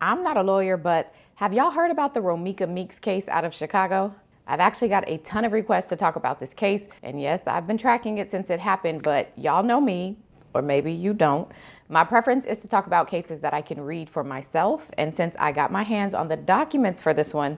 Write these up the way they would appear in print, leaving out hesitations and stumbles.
I'm not a lawyer, but have y'all heard about the Romeca Meeks case out of Chicago? I've actually got a ton of requests to talk about this case, and yes, I've been tracking it since it happened, but y'all know me, or maybe you don't. My preference is to talk about cases that I can read for myself, and since I got my hands on the documents for this one,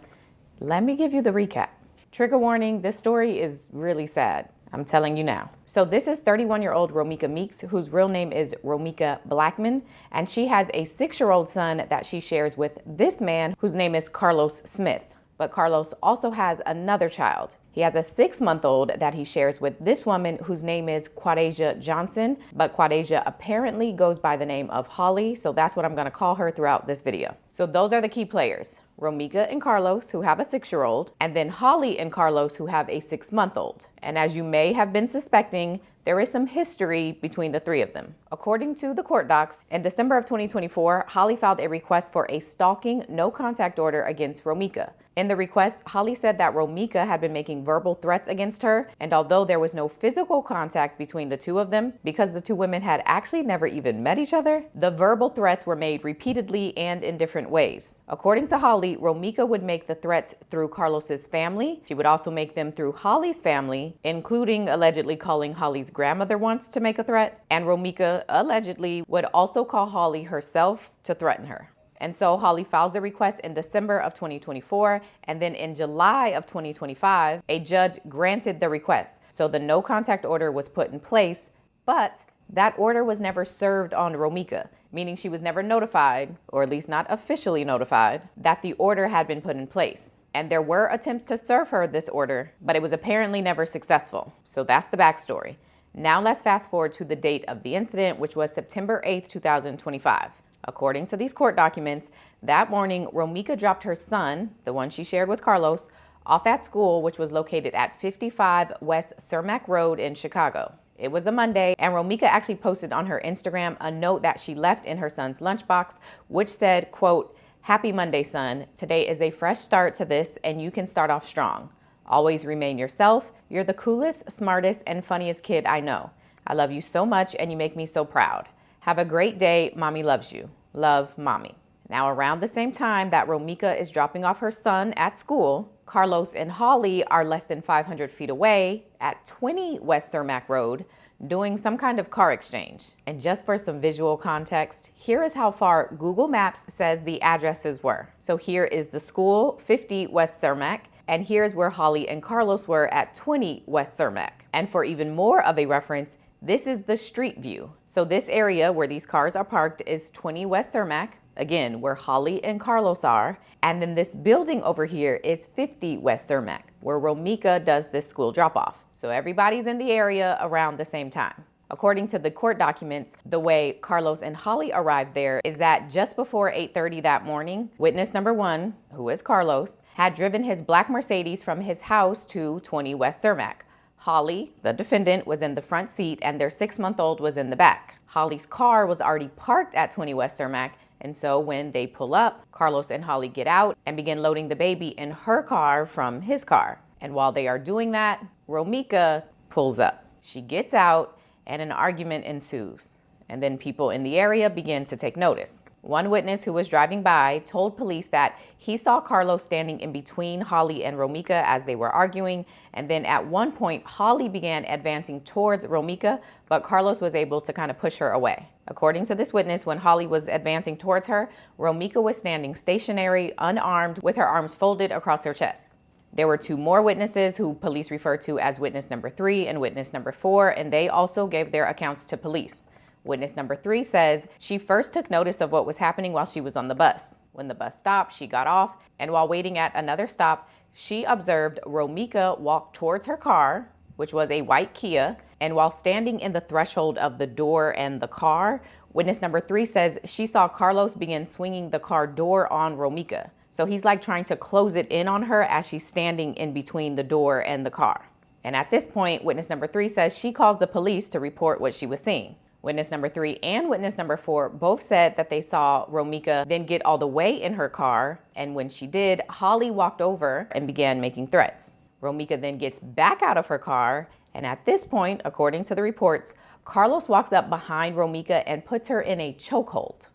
let me give you the recap. Trigger warning, this story is really sad. I'm telling you now. So this is 31-year-old Romeca Meeks, whose real name is Romeca Blackmon, and she has a 6-year-old son that she shares with this man whose name is Carlos Smith. But Carlos also has another child. He has a 6-month-old that he shares with this woman whose name is Quadasia Johnson, but Quadasia apparently goes by the name of Holly, so that's what I'm gonna call her throughout this video. So those are the key players. Romeca and Carlos, who have a 6-year-old, and then Holly and Carlos, who have a 6-month-old. And as you may have been suspecting, there is some history between the three of them. According to the court docs, in December of 2024, Holly filed a request for a stalking no contact order against Romeca. In the request, Holly said that Romeca had been making verbal threats against her, and although there was no physical contact between the two of them, because the two women had actually never even met each other, the verbal threats were made repeatedly and in different ways. According to Holly, Romeca would make the threats through Carlos's family. She would also make them through Holly's family, including allegedly calling Holly's grandmother once to make a threat, and Romeca allegedly would also call Holly herself to threaten her. And so Holly files the request in December of 2024, and then in July of 2025, a judge granted the request. So the no contact order was put in place, but that order was never served on Romeca, meaning she was never notified, or at least not officially notified, that the order had been put in place. And there were attempts to serve her this order, but it was apparently never successful. So that's the backstory. Now let's fast forward to the date of the incident, which was September 8th, 2025. According to these court documents, that morning, Romeca dropped her son, the one she shared with Carlos, off at school, which was located at 55 West Cermak Road in Chicago. It was a Monday, and Romeca actually posted on her Instagram a note that she left in her son's lunchbox, which said, quote, "Happy Monday, son. Today is a fresh start to this, and you can start off strong. Always remain yourself. You're the coolest, smartest, and funniest kid I know. I love you so much, and you make me so proud. Have a great day. Mommy loves you. Love, Mommy." Now, around the same time that Romeca is dropping off her son at school, Carlos and Holly are less than 500 feet away at 20 West Cermak Road doing some kind of car exchange. And just for some visual context, here is how far Google Maps says the addresses were. So here is the school, 50 West Cermak, and here's where Holly and Carlos were at 20 West Cermak. And for even more of a reference, this is the street view. So this area where these cars are parked is 20 West Cermak, again, where Holly and Carlos are. And then this building over here is 50 West Cermak, where Romeca does this school drop-off. So everybody's in the area around the same time. According to the court documents, the way Carlos and Holly arrived there is that just before 8:30 that morning, witness number 1, who is Carlos, had driven his black Mercedes from his house to 20 West Cermak. Holly, the defendant, was in the front seat and their 6-month-old was in the back. Holly's car was already parked at 20 West Cermak, and so when they pull up, Carlos and Holly get out and begin loading the baby in her car from his car. And while they are doing that, Romeca pulls up. She gets out and an argument ensues. And then people in the area begin to take notice. One witness who was driving by told police that he saw Carlos standing in between Holly and Romeca as they were arguing. And then at one point, Holly began advancing towards Romeca, but Carlos was able to kind of push her away. According to this witness, when Holly was advancing towards her, Romeca was standing stationary, unarmed, with her arms folded across her chest. There were 2 more witnesses who police referred to as witness number 3 and witness number 4, and they also gave their accounts to police. Witness number 3 says she first took notice of what was happening while she was on the bus. When the bus stopped, she got off, and while waiting at another stop, she observed Romeca walk towards her car, which was a white Kia, and while standing in the threshold of the door and the car, witness number 3 says she saw Carlos begin swinging the car door on Romeca. So he's like trying to close it in on her as she's standing in between the door and the car. And at this point, witness number 3 says she calls the police to report what she was seeing. Witness number 3 and witness number 4 both said that they saw Romeca then get all the way in her car, and when she did, Holly walked over and began making threats. Romeca then gets back out of her car, and at this point, according to the reports, Carlos walks up behind Romeca and puts her in a chokehold.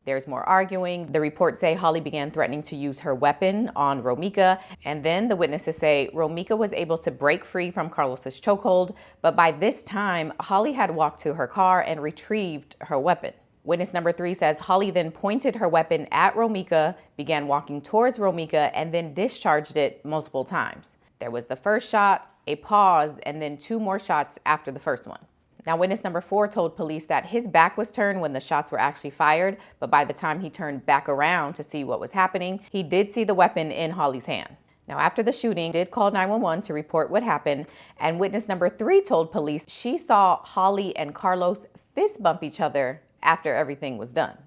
There's more arguing. The reports say Holly began threatening to use her weapon on Romeca, and then the witnesses say Romeca was able to break free from Carlos's chokehold, but by this time, Holly had walked to her car and retrieved her weapon. Witness number 3 says Holly then pointed her weapon at Romeca, began walking towards Romeca, and then discharged it multiple times. There was the first shot, a pause, and then 2 more shots after the first one. Now, witness number 4 told police that his back was turned when the shots were actually fired, but by the time he turned back around to see what was happening, he did see the weapon in Holly's hand. Now, after the shooting, he did call 911 to report what happened, and witness number 3 told police she saw Holly and Carlos fist bump each other after everything was done.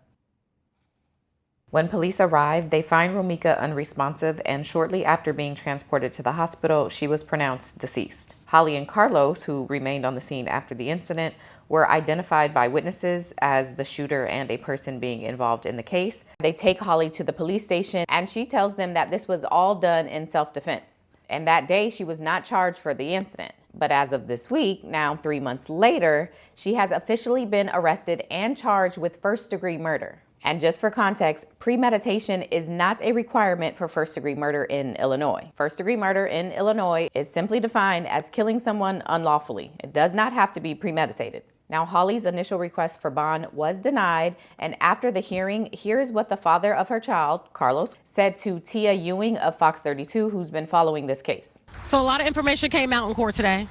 When police arrived, they find Romeca unresponsive, and shortly after being transported to the hospital, she was pronounced deceased. Holly and Carlos, who remained on the scene after the incident, were identified by witnesses as the shooter and a person being involved in the case. They take Holly to the police station, and she tells them that this was all done in self-defense. And that day, she was not charged for the incident. But as of this week, now 3 months later, she has officially been arrested and charged with first-degree murder. And just for context, premeditation is not a requirement for first-degree murder in Illinois. First-degree murder in Illinois is simply defined as killing someone unlawfully. It does not have to be premeditated. Now, Holly's initial request for bond was denied, and after the hearing, here is what the father of her child, Carlos, said to Tia Ewing of Fox 32, who's been following this case. So a lot of information came out in court today.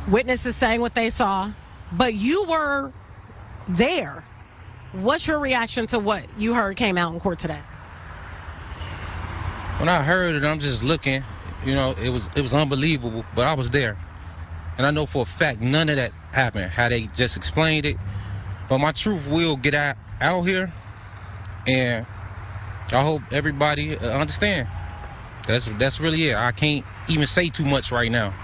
Witnesses saying what they saw, but you were there. What's your reaction to what you heard came out in court today? When I heard it, I'm just looking, it was unbelievable, but I was there. And I know for a fact none of that happened, how they just explained it. But my truth will get out here, and I hope everybody understand. That's really it. I can't even say too much right now.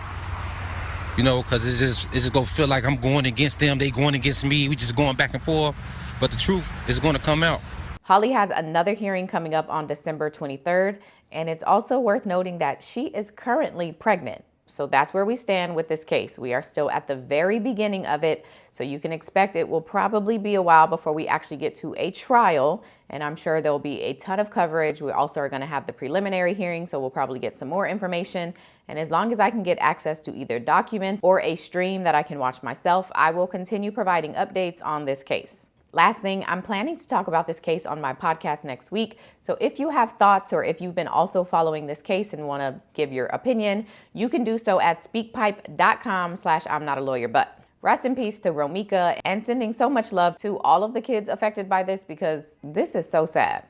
Because it's just gonna feel like I'm going against them, they going against me, we just going back and forth. But the truth is going to come out. Holly has another hearing coming up on December 23rd, and it's also worth noting that she is currently pregnant. So that's where we stand with this case. We are still at the very beginning of it, so you can expect it will probably be a while before we actually get to a trial, and I'm sure there will be a ton of coverage. We also are going to have the preliminary hearing, so we'll probably get some more information. And as long as I can get access to either documents or a stream that I can watch myself, I will continue providing updates on this case. Last thing, I'm planning to talk about this case on my podcast next week. So if you have thoughts, or if you've been also following this case and want to give your opinion, you can do so at speakpipe.com/ImNotALawyerBut. Rest in peace to Romeca, and sending so much love to all of the kids affected by this, because this is so sad.